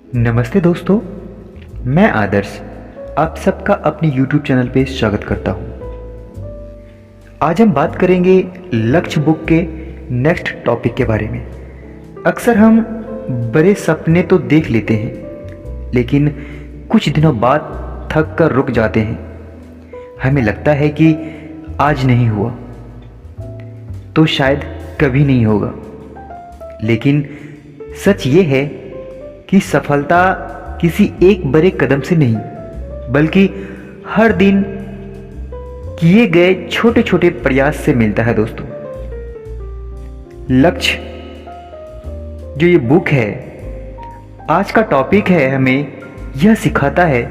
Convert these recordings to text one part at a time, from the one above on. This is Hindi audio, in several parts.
नमस्ते दोस्तों, मैं आदर्श आप सबका अपने YouTube चैनल पे स्वागत करता हूँ। आज हम बात करेंगे लक्ष्य बुक के नेक्स्ट टॉपिक के बारे में। अक्सर हम बड़े सपने तो देख लेते हैं, लेकिन कुछ दिनों बाद थक कर रुक जाते हैं। हमें लगता है कि आज नहीं हुआ तो शायद कभी नहीं होगा, लेकिन सच ये है कि सफलता किसी एक बड़े कदम से नहीं, बल्कि हर दिन किए गए छोटे छोटे प्रयास से मिलता है दोस्तों। लक्ष्य जो ये बुक है, आज का टॉपिक है, हमें यह सिखाता है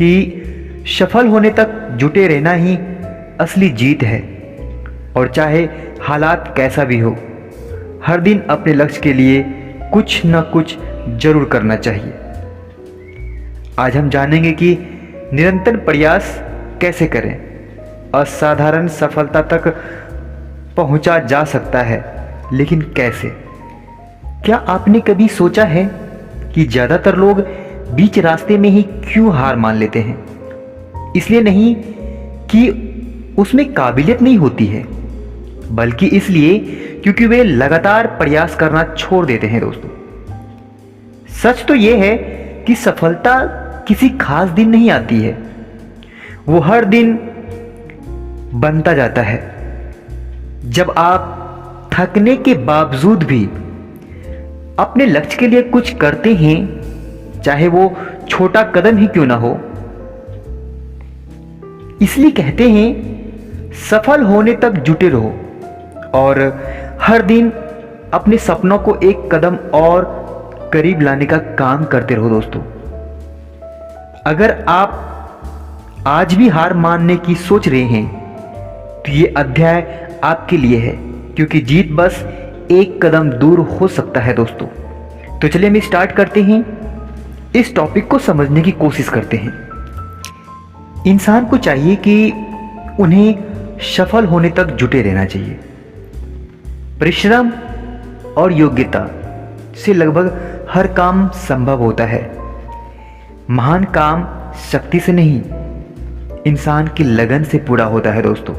कि सफल होने तक जुटे रहना ही असली जीत है। और चाहे हालात कैसा भी हो, हर दिन अपने लक्ष्य के लिए कुछ न कुछ जरूर करना चाहिए। आज हम जानेंगे कि निरंतर प्रयास कैसे करें, असाधारण सफलता तक पहुंचा जा सकता है, लेकिन कैसे? क्या आपने कभी सोचा है कि ज़्यादातर लोग बीच रास्ते में ही क्यों हार मान लेते हैं? इसलिए नहीं कि उसमें काबिलियत नहीं होती है, बल्कि इसलिए क्योंकि वे लगातार प्रयास करना छोड़ देते हैं दोस्तों। सच तो यह है कि सफलता किसी खास दिन नहीं आती है, वो हर दिन बनता जाता है। जब आप थकने के बावजूद भी अपने लक्ष्य के लिए कुछ करते हैं, चाहे वो छोटा कदम ही क्यों ना हो। इसलिए कहते हैं सफल होने तक जुटे रहो और हर दिन अपने सपनों को एक कदम और करीब लाने का काम करते रहो दोस्तों। अगर आप आज भी हार मानने की सोच रहे हैं, तो ये अध्याय आपके लिए है, क्योंकि जीत बस एक कदम दूर हो सकता है दोस्तों। तो चलिए हम स्टार्ट करते हैं, इस टॉपिक को समझने की कोशिश करते हैं। इंसान को चाहिए कि उन्हें सफल होने तक जुटे रहना चाहिए। परिश्रम और योग्यता से लगभग हर काम संभव होता है। महान काम शक्ति से नहीं, इंसान की लगन से पूरा होता है दोस्तों।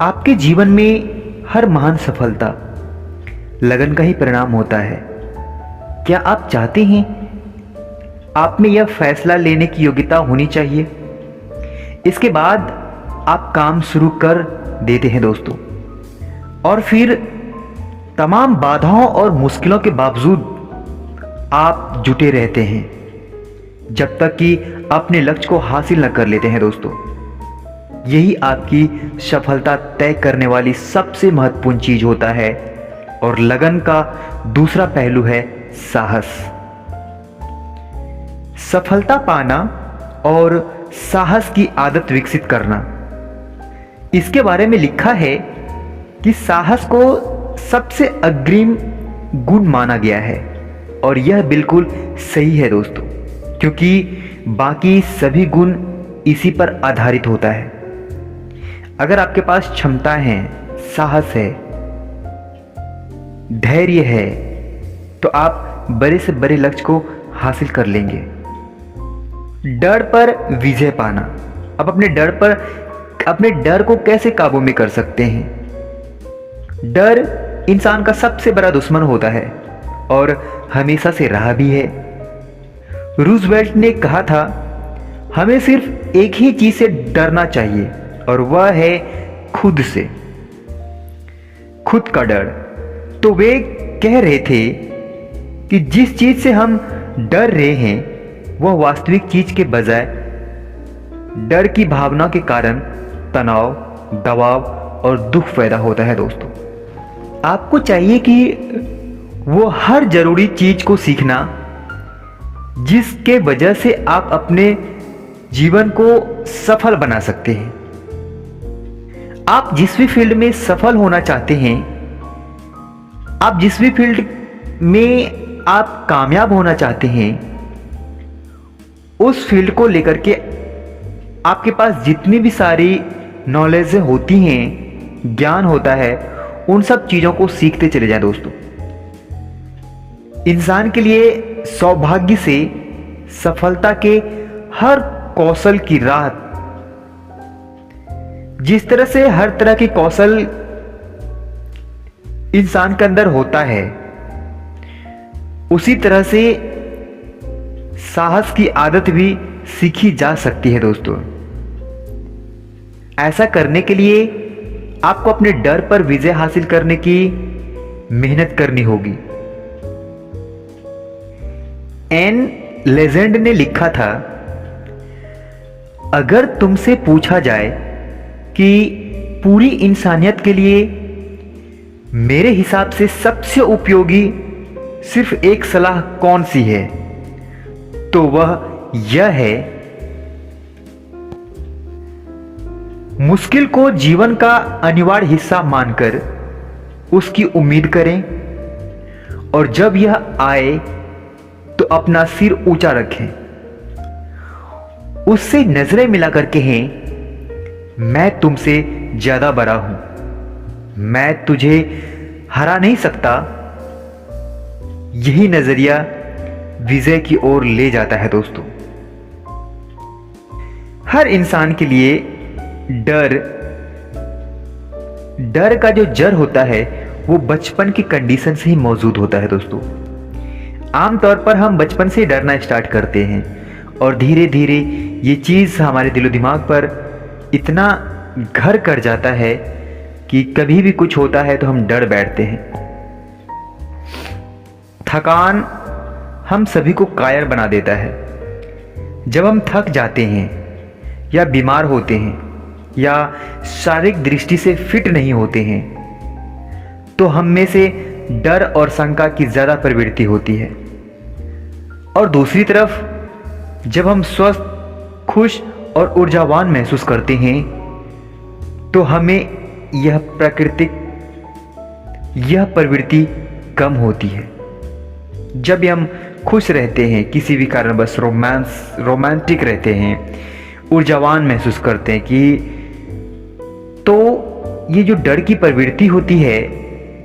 आपके जीवन में हर महान सफलता लगन का ही परिणाम होता है। क्या आप चाहते हैं आप में यह फैसला लेने की योग्यता होनी चाहिए? इसके बाद आप काम शुरू कर देते हैं दोस्तों, और फिर तमाम बाधाओं और मुश्किलों के बावजूद आप जुटे रहते हैं जब तक कि अपने लक्ष्य को हासिल न कर लेते हैं दोस्तों। यही आपकी सफलता तय करने वाली सबसे महत्वपूर्ण चीज होता है। और लगन का दूसरा पहलू है साहस। सफलता पाना और साहस की आदत विकसित करना। इसके बारे में लिखा है कि साहस को सबसे अग्रिम गुण माना गया है, और यह बिल्कुल सही है दोस्तों, क्योंकि बाकी सभी गुण इसी पर आधारित होता है। अगर आपके पास क्षमता है, साहस है, धैर्य है, तो आप बड़े से बड़े लक्ष्य को हासिल कर लेंगे। डर पर विजय पाना। अब अपने डर को कैसे काबू में कर सकते हैं? डर इंसान का सबसे बड़ा दुश्मन होता है और हमेशा से रहा भी है। रूजवेल्ट ने कहा था, हमें सिर्फ एक ही चीज से डरना चाहिए, और वह है खुद से, खुद का डर। तो वे कह रहे थे कि जिस चीज से हम डर रहे हैं, वह वास्तविक चीज के बजाय डर की भावना के कारण तनाव, दबाव और दुख पैदा होता है दोस्तों। आपको चाहिए कि वो हर जरूरी चीज को सीखना जिसके वजह से आप अपने जीवन को सफल बना सकते हैं। आप जिस भी फील्ड में सफल होना चाहते हैं, आप जिस भी फील्ड में आप कामयाब होना चाहते हैं, उस फील्ड को लेकर के आपके पास जितनी भी सारी नॉलेज होती हैं, ज्ञान होता है, उन सब चीजों को सीखते चले जाएं दोस्तों। इंसान के लिए सौभाग्य से सफलता के हर कौशल की राह, जिस तरह से हर तरह के कौशल इंसान के अंदर होता है, उसी तरह से साहस की आदत भी सीखी जा सकती है दोस्तों। ऐसा करने के लिए आपको अपने डर पर विजय हासिल करने की मेहनत करनी होगी। एन लेजेंड ने लिखा था, अगर तुमसे पूछा जाए कि पूरी इंसानियत के लिए मेरे हिसाब से सबसे उपयोगी सिर्फ एक सलाह कौन सी है, तो वह यह है, मुश्किल को जीवन का अनिवार्य हिस्सा मानकर उसकी उम्मीद करें और जब यह आए तो अपना सिर ऊंचा रखें, उससे नजरें मिलाकर कहें, मैं तुमसे ज्यादा बड़ा हूं, मैं तुझे हरा नहीं सकता। यही नजरिया विजय की ओर ले जाता है दोस्तों। हर इंसान के लिए डर का जो जड़ होता है वो बचपन की कंडीशन से ही मौजूद होता है दोस्तों। आमतौर पर हम बचपन से डरना स्टार्ट करते हैं और धीरे धीरे ये चीज़ हमारे दिलो दिमाग पर इतना घर कर जाता है कि कभी भी कुछ होता है तो हम डर बैठते हैं। थकान हम सभी को कायर बना देता है। जब हम थक जाते हैं या बीमार होते हैं या शारीरिक दृष्टि से फिट नहीं होते हैं तो हम में से डर और शंका की ज़्यादा प्रवृत्ति होती है। और दूसरी तरफ जब हम स्वस्थ, खुश और ऊर्जावान महसूस करते हैं तो हमें यह प्रवृत्ति कम होती है। जब हम खुश रहते हैं, किसी भी कारणवश रोमांटिक रहते हैं, ऊर्जावान महसूस करते हैं कि तो ये जो डर की प्रवृत्ति होती है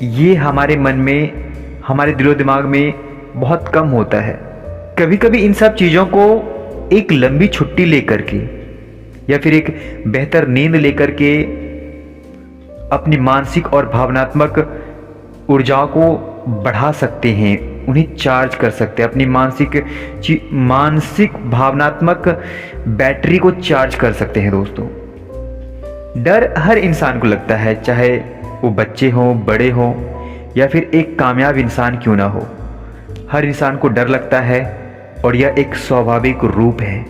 ये हमारे मन में, हमारे दिलो दिमाग में बहुत कम होता है। कभी कभी इन सब चीज़ों को एक लंबी छुट्टी लेकर के या फिर एक बेहतर नींद लेकर के अपनी मानसिक और भावनात्मक ऊर्जाओं को बढ़ा सकते हैं, उन्हें चार्ज कर सकते हैं, अपनी मानसिक भावनात्मक बैटरी को चार्ज कर सकते हैं दोस्तों। डर हर इंसान को लगता है, चाहे वो बच्चे हों, बड़े हों या फिर एक कामयाब इंसान क्यों ना हो, हर इंसान को डर लगता है और यह एक स्वाभाविक रूप है।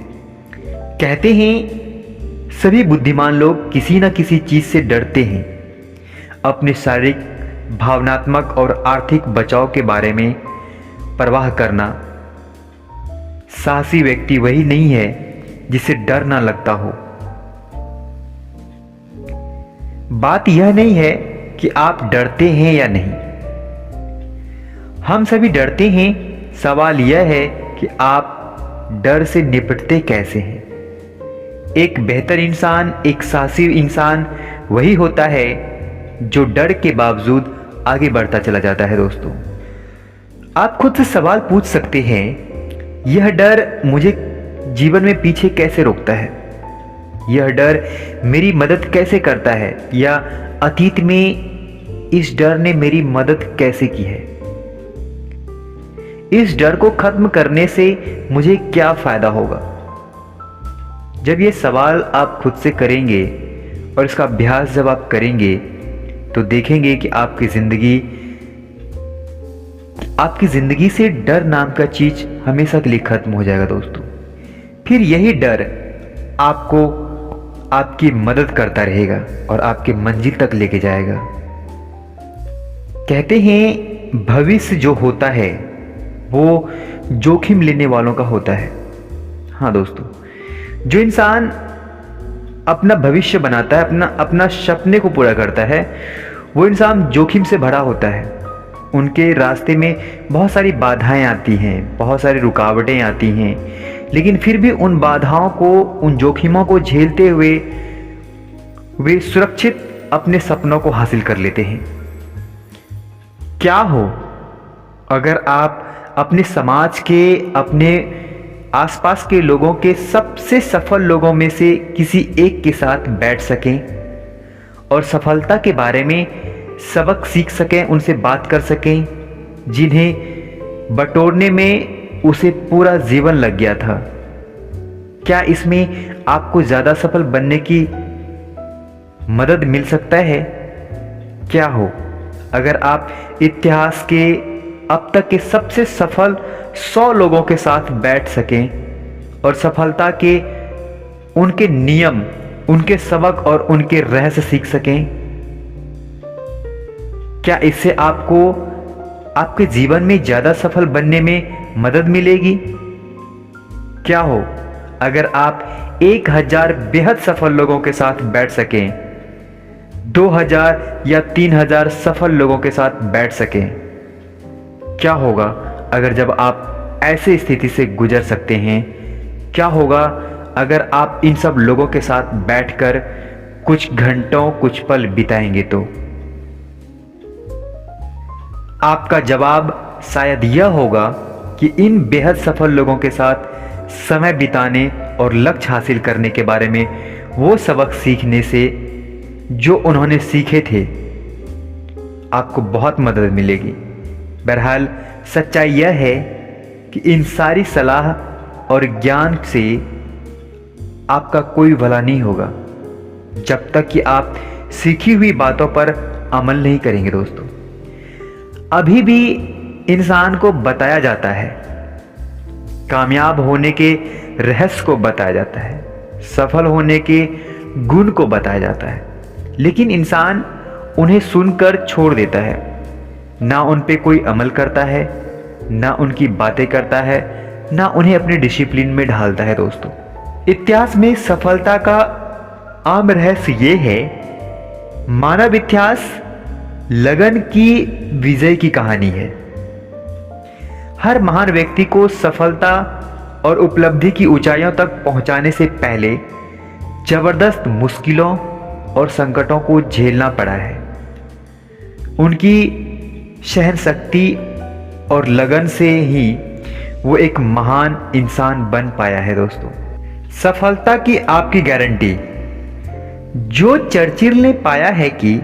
कहते हैं सभी बुद्धिमान लोग किसी न किसी चीज़ से डरते हैं। अपने शारीरिक, भावनात्मक और आर्थिक बचाव के बारे में परवाह करना। साहसी व्यक्ति वही नहीं है जिसे डर ना लगता हो। बात यह नहीं है कि आप डरते हैं या नहीं, हम सभी डरते हैं। सवाल यह है कि आप डर से निपटते कैसे हैं। एक बेहतर इंसान, एक साहसी इंसान वही होता है जो डर के बावजूद आगे बढ़ता चला जाता है दोस्तों। आप खुद से सवाल पूछ सकते हैं, यह डर मुझे जीवन में पीछे कैसे रोकता है, यह डर मेरी मदद कैसे करता है, या अतीत में इस डर ने मेरी मदद कैसे की है। इस डर को खत्म करने से मुझे क्या फायदा होगा। जब ये सवाल आप खुद से करेंगे और इसका अभ्यास जब आप करेंगे तो देखेंगे कि आपकी जिंदगी से डर नाम का चीज हमेशा के लिए खत्म हो जाएगा दोस्तों। फिर यही डर आपको आपकी मदद करता रहेगा और आपके मंजिल तक लेके जाएगा। कहते हैं भविष्य जो होता है वो जोखिम लेने वालों का होता है। हाँ दोस्तों, जो इंसान अपना भविष्य बनाता है, अपना सपने को पूरा करता है, वो इंसान जोखिम से भरा होता है। उनके रास्ते में बहुत सारी बाधाएं आती हैं, बहुत सारी रुकावटें आती हैं, लेकिन फिर भी उन बाधाओं को, उन जोखिमों को झेलते हुए वे सुरक्षित अपने सपनों को हासिल कर लेते हैं। क्या हो अगर आप अपने समाज के, अपने आसपास के लोगों के सबसे सफल लोगों में से किसी एक के साथ बैठ सकें और सफलता के बारे में सबक सीख सकें, उनसे बात कर सकें, जिन्हें बटोरने में उसे पूरा जीवन लग गया था। क्या इसमें आपको ज़्यादा सफल बनने की मदद मिल सकता है? क्या हो अगर आप इतिहास के अब तक के सबसे सफल 100 लोगों के साथ बैठ सकें और सफलता के उनके नियम, उनके सबक और उनके रहस्य सीख सकें? क्या इससे आपको आपके जीवन में ज़्यादा सफल बनने में मदद मिलेगी? क्या हो अगर आप 1000 बेहद सफल लोगों के साथ बैठ सकें, 2000 या 3000 सफल लोगों के साथ बैठ सकें? क्या होगा अगर जब आप ऐसे स्थिति से गुजर सकते हैं? क्या होगा अगर आप इन सब लोगों के साथ बैठकर कुछ घंटों, कुछ पल बिताएंगे तो? आपका जवाब शायद यह होगा कि इन बेहद सफल लोगों के साथ समय बिताने और लक्ष्य हासिल करने के बारे में वो सबक सीखने से जो उन्होंने सीखे थे आपको बहुत मदद मिलेगी। बहरहाल सच्चाई यह है कि इन सारी सलाह और ज्ञान से आपका कोई भला नहीं होगा जब तक कि आप सीखी हुई बातों पर अमल नहीं करेंगे। दोस्तों, अभी भी इंसान को बताया जाता है, कामयाब होने के रहस्य को बताया जाता है, सफल होने के गुण को बताया जाता है, लेकिन इंसान उन्हें सुनकर छोड़ देता है। ना उन पे कोई अमल करता है, ना उनकी बातें करता है, ना उन्हें अपने डिसिप्लिन में ढालता है। दोस्तों, इतिहास में सफलता का आम रहस्य ये है, मानव इतिहास लगन की विजय की कहानी है। हर महान व्यक्ति को सफलता और उपलब्धि की ऊंचाइयों तक पहुंचाने से पहले जबरदस्त मुश्किलों और संकटों को झेलना पड़ा है। उनकी सहनशक्ति और लगन से ही वो एक महान इंसान बन पाया है। दोस्तों, सफलता की आपकी गारंटी जो चर्चिल ने पाया है कि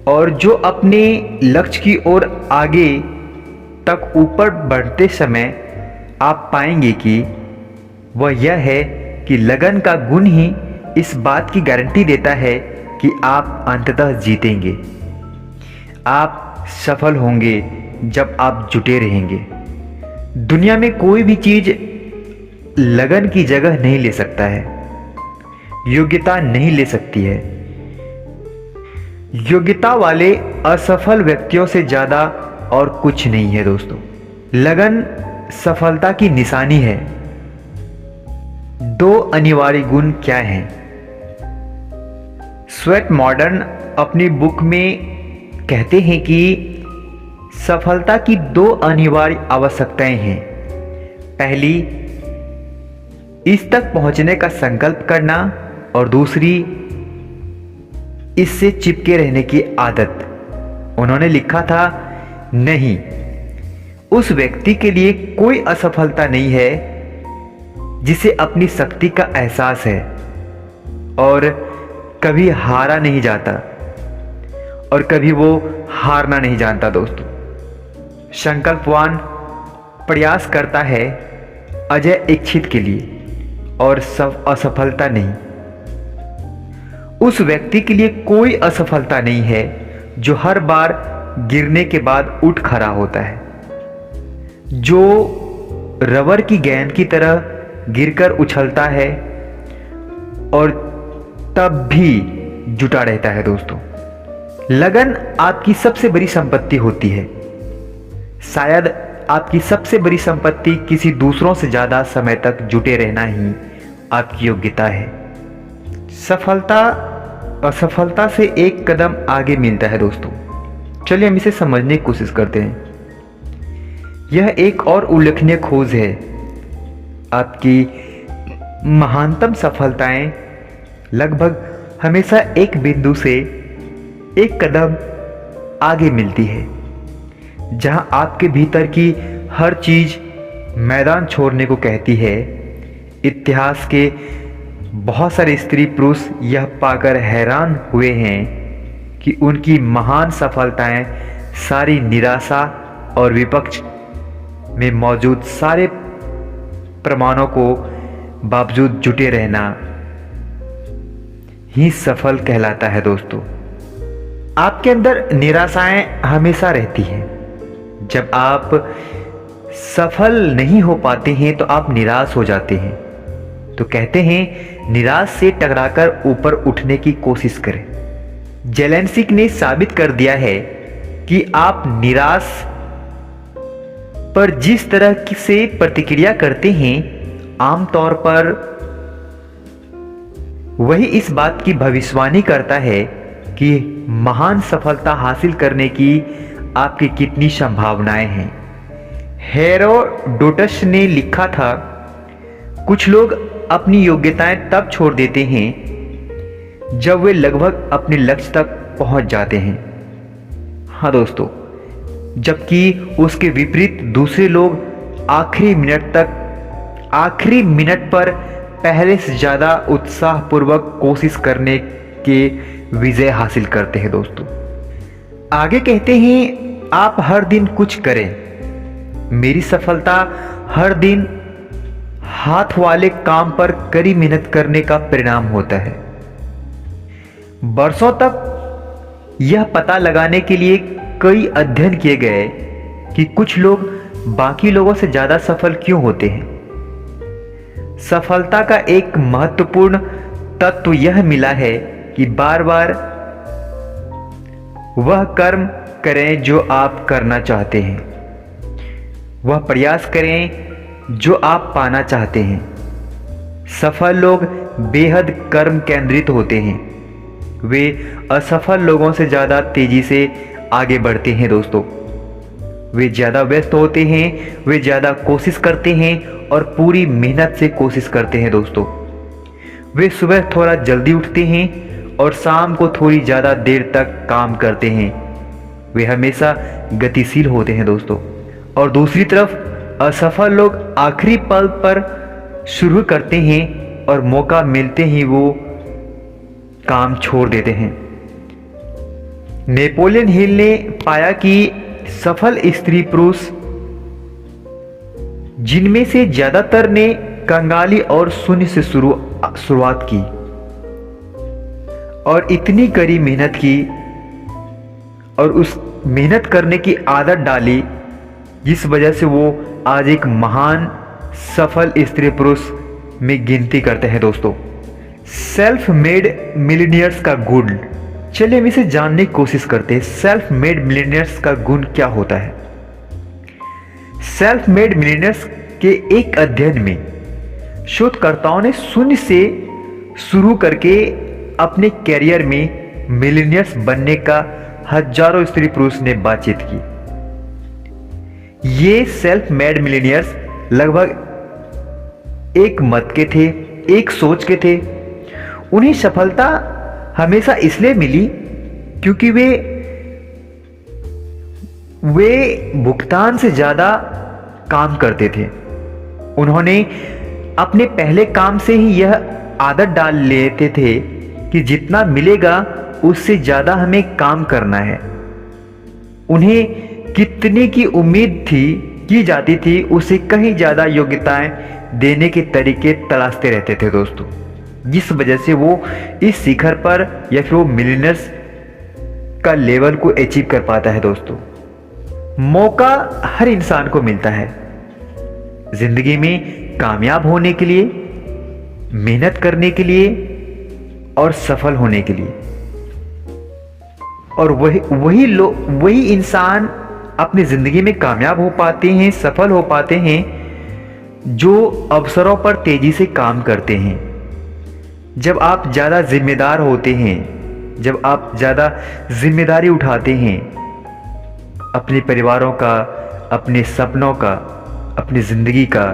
और जो अपने लक्ष्य की ओर आगे तक ऊपर बढ़ते समय आप पाएंगे कि वह यह है कि लगन का गुण ही इस बात की गारंटी देता है कि आप अंततः जीतेंगे। आप सफल होंगे जब आप जुटे रहेंगे। दुनिया में कोई भी चीज लगन की जगह नहीं ले सकता है, योग्यता नहीं ले सकती है। योग्यता वाले असफल व्यक्तियों से ज्यादा और कुछ नहीं है। दोस्तों, लगन सफलता की निशानी है। 2 अनिवार्य गुण क्या हैं? स्वेट मॉडर्न अपनी बुक में कहते हैं कि सफलता की 2 अनिवार्य आवश्यकताएं हैं। पहली, इस तक पहुंचने का संकल्प करना, और दूसरी, इससे चिपके रहने की आदत। उन्होंने लिखा था, नहीं, उस व्यक्ति के लिए कोई असफलता नहीं है जिसे अपनी शक्ति का एहसास है और कभी हारा नहीं जाता और कभी वो हारना नहीं जानता। दोस्तों, संकल्पवान प्रयास करता है अजय इच्छित के लिए और सब असफलता नहीं। उस व्यक्ति के लिए कोई असफलता नहीं है जो हर बार गिरने के बाद उठ खड़ा होता है, जो रबर की गेंद की तरह गिरकर उछलता है और तब भी जुटा रहता है। दोस्तों, लगन आपकी सबसे बड़ी संपत्ति होती है। शायद आपकी सबसे बड़ी संपत्ति किसी दूसरों से ज्यादा समय तक जुटे रहना ही आपकी योग्यता है। सफलता असफलता से एक कदम आगे मिलता है। दोस्तों, चलिए हम इसे समझने की कोशिश करते हैं। यह एक और उल्लेखनीय खोज है। आपकी महानतम सफलताएं लगभग हमेशा एक बिंदु से एक कदम आगे मिलती है, जहां आपके भीतर की हर चीज़ मैदान छोड़ने को कहती है। इतिहास के बहुत सारे स्त्री पुरुष यह पाकर हैरान हुए हैं कि उनकी महान सफलताएं सारी निराशा और विपक्ष में मौजूद सारे प्रमाणों को बावजूद जुटे रहना ही सफल कहलाता है। दोस्तों, आपके अंदर निराशाएं हमेशा रहती हैं। जब आप सफल नहीं हो पाते हैं तो आप निराश हो जाते हैं। तो कहते हैं निराश से टकराकर ऊपर उठने की कोशिश करें। जेलेंस्की ने साबित कर दिया है कि आप निराश पर जिस तरह से प्रतिक्रिया करते हैं, आमतौर पर वही इस बात की भविष्यवाणी करता है कि महान सफलता हासिल करने की आपकी कितनी संभावनाएं हैं। हेरोडोटस ने लिखा था, कुछ लोग अपनी योग्यताएं तब छोड़ देते हैं जब वे लगभग अपने लक्ष्य तक पहुंच जाते हैं। हाँ दोस्तों, जबकि उसके विपरीत दूसरे लोग आखिरी मिनट पर पहले से ज़्यादा उत्साहपूर्वक कोशिश करने के विजय हासिल करते हैं। दोस्तों, आगे कहते हैं, आप हर दिन कुछ करें। मेरी सफलता हर दिन हाथ वाले काम पर कड़ी मेहनत करने का परिणाम होता है। वर्षों तक यह पता लगाने के लिए कई अध्ययन किए गए कि कुछ लोग बाकी लोगों से ज्यादा सफल क्यों होते हैं। सफलता का एक महत्वपूर्ण तत्व यह मिला है कि बार बार वह कर्म करें जो आप करना चाहते हैं, वह प्रयास करें जो आप पाना चाहते हैं। सफल लोग बेहद कर्म केंद्रित होते हैं। वे असफल लोगों से ज़्यादा तेजी से आगे बढ़ते हैं। दोस्तों, वे ज़्यादा व्यस्त होते हैं, वे ज़्यादा कोशिश करते हैं और पूरी मेहनत से कोशिश करते हैं। दोस्तों, वे सुबह थोड़ा जल्दी उठते हैं और शाम को थोड़ी ज़्यादा देर तक काम करते हैं। वे हमेशा गतिशील होते हैं। दोस्तों, और दूसरी तरफ असफल लोग आखिरी पल पर शुरू करते हैं और मौका मिलते ही वो काम छोड़ देते हैं। नेपोलियन हिल ने पाया कि सफल स्त्री पुरुष जिनमें से ज्यादातर ने कंगाली और शून्य से शुरुआत की और इतनी कड़ी मेहनत की और उस मेहनत करने की आदत डाली, जिस वजह से वो आज एक महान सफल स्त्री पुरुष में गिनती करते हैं। दोस्तों, सेल्फ मेड मिलियनियर्स का गुण, चलिए हम इसे जानने की कोशिश करते हैं। सेल्फ मेड मिलियनियर्स का गुण क्या होता है। सेल्फ मेड मिलियनियर्स के एक अध्ययन में शोधकर्ताओं ने शून्य से शुरू करके अपने कैरियर में मिलियनियर्स बनने का हजारों स्त्री पुरुष ने बातचीत की। ये सेल्फ मेड मिलियनियर्स लगभग एक मत के थे, एक सोच के थे। उन्हें सफलता हमेशा इसलिए मिली क्योंकि वे भुगतान से ज्यादा काम करते थे। उन्होंने अपने पहले काम से ही यह आदत डाल लेते थे कि जितना मिलेगा उससे ज्यादा हमें काम करना है। उन्हें कितने की उम्मीद की जाती थी, उसे कहीं ज्यादा योग्यताएं देने के तरीके तलाशते रहते थे। दोस्तों, जिस वजह से वो इस शिखर पर या फिर वो मिलियनर्स का लेवल को अचीव कर पाता है। दोस्तों, मौका हर इंसान को मिलता है जिंदगी में कामयाब होने के लिए, मेहनत करने के लिए और सफल होने के लिए। और वही इंसान अपनी जिंदगी में कामयाब हो पाते हैं, सफल हो पाते हैं जो अवसरों पर तेजी से काम करते हैं। जब आप ज़्यादा जिम्मेदार होते हैं, जब आप ज़्यादा जिम्मेदारी उठाते हैं अपने परिवारों का, अपने सपनों का, अपनी ज़िंदगी का,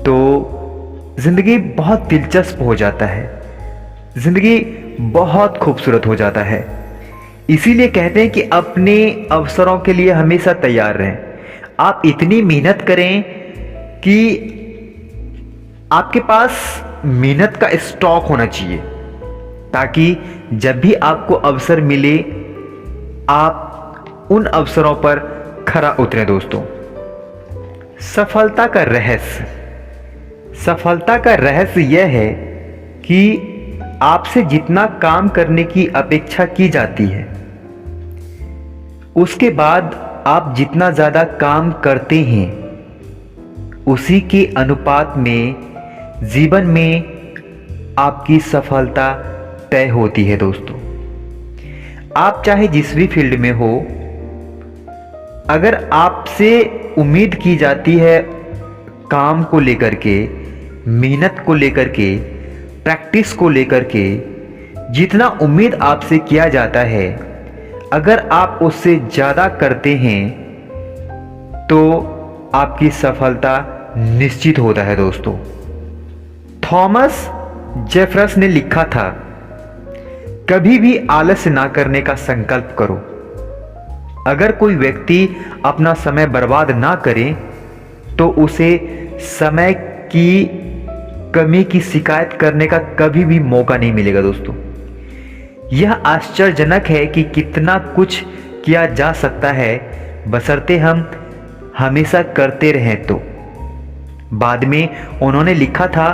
तो ज़िंदगी बहुत दिलचस्प हो जाता है, ज़िंदगी बहुत खूबसूरत हो जाता है। इसीलिए कहते हैं कि अपने अवसरों के लिए हमेशा तैयार रहें। आप इतनी मेहनत करें कि आपके पास मेहनत का स्टॉक होना चाहिए, ताकि जब भी आपको अवसर मिले आप उन अवसरों पर खरा उतरे दोस्तों। सफलता का रहस्य यह है कि आपसे जितना काम करने की अपेक्षा की जाती है, उसके बाद आप जितना ज़्यादा काम करते हैं, उसी के अनुपात में जीवन में आपकी सफलता तय होती है दोस्तों। आप चाहे जिस भी फील्ड में हो, अगर आपसे उम्मीद की जाती है काम को लेकर के, मेहनत को लेकर के, प्रैक्टिस को लेकर के, जितना उम्मीद आपसे किया जाता है, अगर आप उससे ज़्यादा करते हैं तो आपकी सफलता निश्चित होता है दोस्तों। थॉमस जेफरसन ने लिखा था, कभी भी आलस्य ना करने का संकल्प करो। अगर कोई व्यक्ति अपना समय बर्बाद ना करे तो उसे समय की कमी की शिकायत करने का कभी भी मौका नहीं मिलेगा दोस्तों। यह आश्चर्यजनक है कि कितना कुछ किया जा सकता है बशर्ते हम हमेशा करते रहें तो। बाद में उन्होंने लिखा था,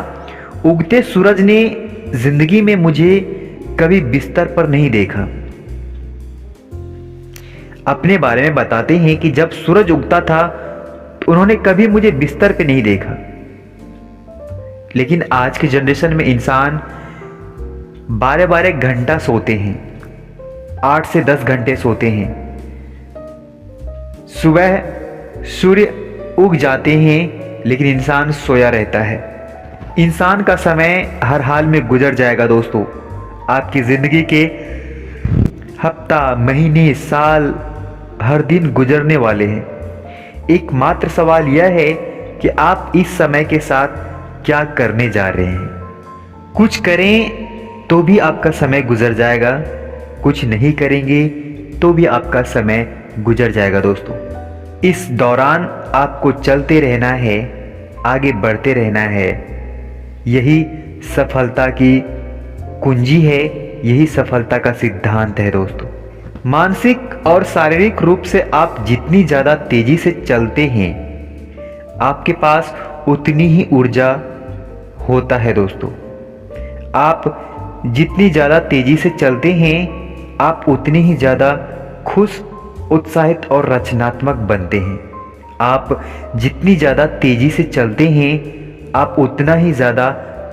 उगते सूरज ने जिंदगी में मुझे कभी बिस्तर पर नहीं देखा। अपने बारे में बताते हैं कि जब सूरज उगता था तो उन्होंने कभी मुझे बिस्तर पे नहीं देखा। लेकिन आज की जनरेशन में इंसान 12-12 घंटा सोते हैं, 8 से 10 घंटे सोते हैं। सुबह सूर्य उग जाते हैं लेकिन इंसान सोया रहता है। इंसान का समय हर हाल में गुजर जाएगा दोस्तों। आपकी जिंदगी के हफ्ता, महीने, साल, हर दिन गुजरने वाले हैं। एकमात्र सवाल यह है कि आप इस समय के साथ क्या करने जा रहे हैं। कुछ करें तो भी आपका समय गुजर जाएगा, कुछ नहीं करेंगे तो भी आपका समय गुजर जाएगा दोस्तों। इस दौरान आपको चलते रहना है, आगे बढ़ते रहना है। यही सफलता की कुंजी है, यही सफलता का सिद्धांत है दोस्तों। मानसिक और शारीरिक रूप से आप जितनी ज़्यादा तेजी से चलते हैं, आपके पास उतनी ही ऊर्जा होता है दोस्तों। आप जितनी ज़्यादा तेजी से चलते हैं, आप उतनी ही ज़्यादा खुश, उत्साहित और रचनात्मक बनते हैं। आप जितनी ज़्यादा तेजी से चलते हैं, आप उतना ही ज़्यादा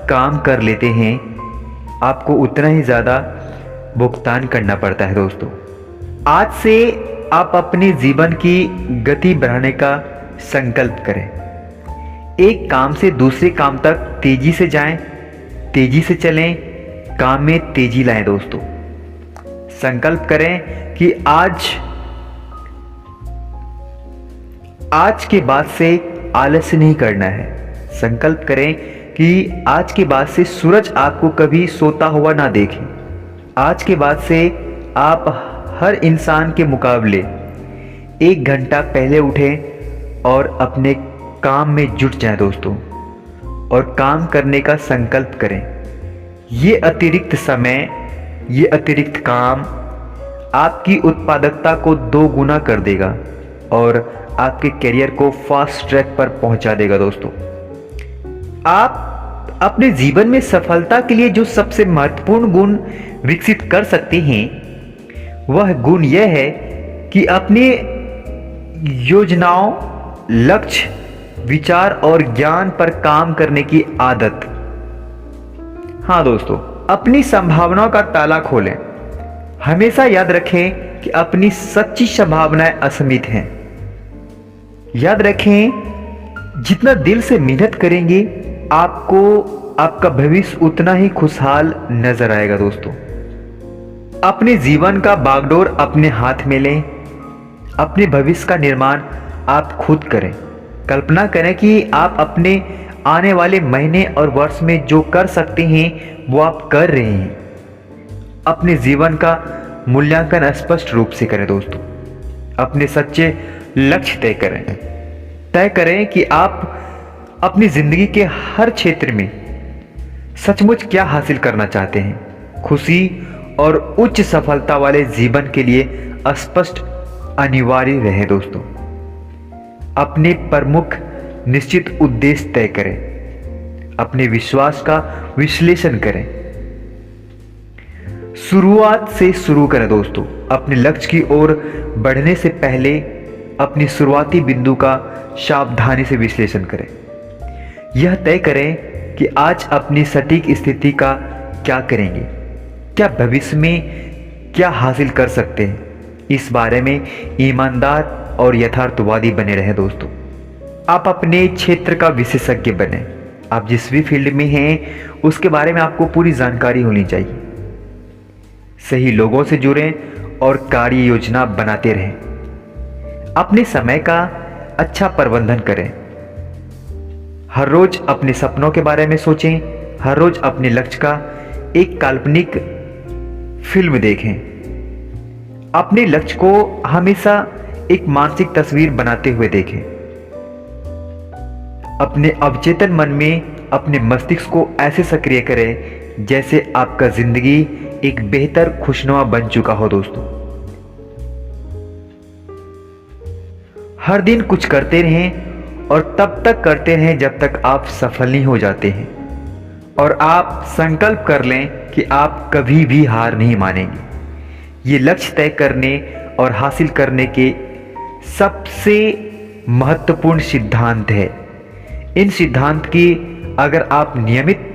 काम कर लेते हैं, आपको उतना ही ज़्यादा भुगतान करना पड़ता है दोस्तों। आज से आप अपने जीवन की गति बढ़ाने का संकल्प करें। एक काम से दूसरे काम तक तेजी से जाएं, तेजी से चलें, काम में तेजी लाएं दोस्तों। संकल्प करें कि आज के बाद से आलस्य नहीं करना है। संकल्प करें कि आज के बाद से सूरज आपको कभी सोता हुआ ना देखे। आज के बाद से आप हर इंसान के मुकाबले 1 घंटा पहले उठें और अपने काम में जुट जाएं दोस्तों, और काम करने का संकल्प करें। ये अतिरिक्त समय, ये अतिरिक्त काम आपकी उत्पादकता को 2 गुना कर देगा और आपके करियर को फास्ट ट्रैक पर पहुंचा देगा दोस्तों। आप अपने जीवन में सफलता के लिए जो सबसे महत्वपूर्ण गुण विकसित कर सकते हैं, वह गुण यह है कि अपने योजनाओं, लक्ष्य, विचार और ज्ञान पर काम करने की आदत। हाँ दोस्तों, अपनी संभावनाओं का ताला खोलें। हमेशा याद रखें कि अपनी सच्ची संभावनाएं असीमित हैं। याद रखें, जितना दिल से मेहनत करेंगे, आपको आपका भविष्य उतना ही खुशहाल नजर आएगा दोस्तों। अपने जीवन का बागडोर अपने हाथ में लें। अपने भविष्य का निर्माण आप खुद करें। कल्पना करें कि आप अपने आने वाले महीने और वर्ष में जो कर सकते हैं वो आप कर रहे हैं। अपने जीवन का मूल्यांकन स्पष्ट रूप से करें दोस्तों। अपने सच्चे लक्ष्य तय करें। तय करें कि आप अपनी जिंदगी के हर क्षेत्र में सचमुच क्या हासिल करना चाहते हैं। खुशी और उच्च सफलता वाले जीवन के लिए स्पष्ट अनिवार्य रहे दोस्तों। अपने प्रमुख निश्चित उद्देश्य तय करें, अपने विश्वास का विश्लेषण करें, शुरुआत से शुरू करें दोस्तों। अपने लक्ष्य की ओर बढ़ने से पहले अपनी शुरुआती बिंदु का सावधानी से विश्लेषण करें। यह तय करें कि आज अपनी सटीक स्थिति का क्या करेंगे, क्या भविष्य में क्या हासिल कर सकते हैं। इस बारे में ईमानदार और यथार्थवादी बने रहें दोस्तों। आप अपने क्षेत्र का विशेषज्ञ बने। आप जिस भी फील्ड में हैं उसके बारे में आपको पूरी जानकारी होनी चाहिए। सही लोगों से जुड़ें और कार्य योजना बनाते रहें। अपने समय का अच्छा प्रबंधन करें। हर रोज अपने सपनों के बारे में सोचें। हर रोज अपने लक्ष्य का एक काल्पनिक फिल्म देखें। अपने लक्ष्य को हमेशा एक मानसिक तस्वीर बनाते हुए देखें। अपने अवचेतन मन में अपने मस्तिष्क को ऐसे सक्रिय करें जैसे आपका जिंदगी एक बेहतर खुशनुमा बन चुका हो दोस्तों। हर दिन कुछ करते रहें और तब तक करते रहें जब तक आप सफल नहीं हो जाते हैं। और आप संकल्प कर लें कि आप कभी भी हार नहीं मानेंगे। ये लक्ष्य तय करने और हासिल करने के सबसे महत्वपूर्ण सिद्धांत है। इन सिद्धांत की अगर आप नियमित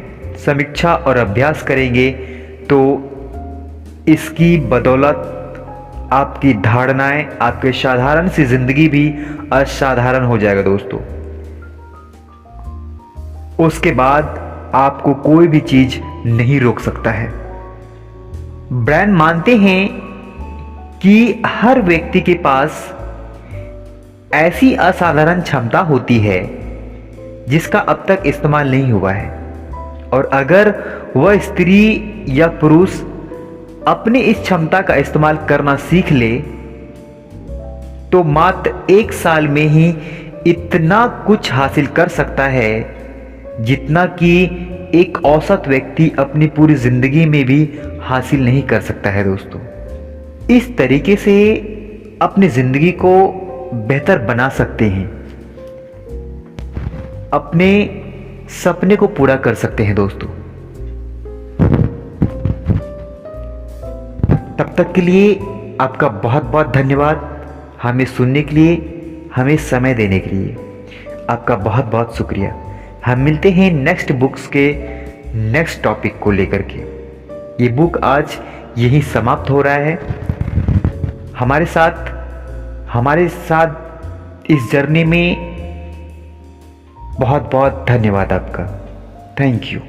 समीक्षा और अभ्यास करेंगे तो इसकी बदौलत आपकी धारणाएं, आपके साधारण सी जिंदगी भी असाधारण हो जाएगा दोस्तों। उसके बाद आपको कोई भी चीज नहीं रोक सकता है। ब्रायन मानते हैं कि हर व्यक्ति के पास ऐसी असाधारण क्षमता होती है जिसका अब तक इस्तेमाल नहीं हुआ है। और अगर वह स्त्री या पुरुष अपनी इस क्षमता का इस्तेमाल करना सीख ले तो मात्र 1 साल में ही इतना कुछ हासिल कर सकता है जितना कि एक औसत व्यक्ति अपनी पूरी जिंदगी में भी हासिल नहीं कर सकता है दोस्तों। इस तरीके से अपनी जिंदगी को बेहतर बना सकते हैं, अपने सपने को पूरा कर सकते हैं दोस्तों। तब तक के लिए आपका बहुत बहुत धन्यवाद। हमें सुनने के लिए, हमें समय देने के लिए आपका बहुत बहुत शुक्रिया। हम मिलते हैं नेक्स्ट बुक्स के नेक्स्ट टॉपिक को लेकर के। ये बुक आज यहीं समाप्त हो रहा है। हमारे साथ इस जर्नी में बहुत बहुत धन्यवाद आपका। Thank you.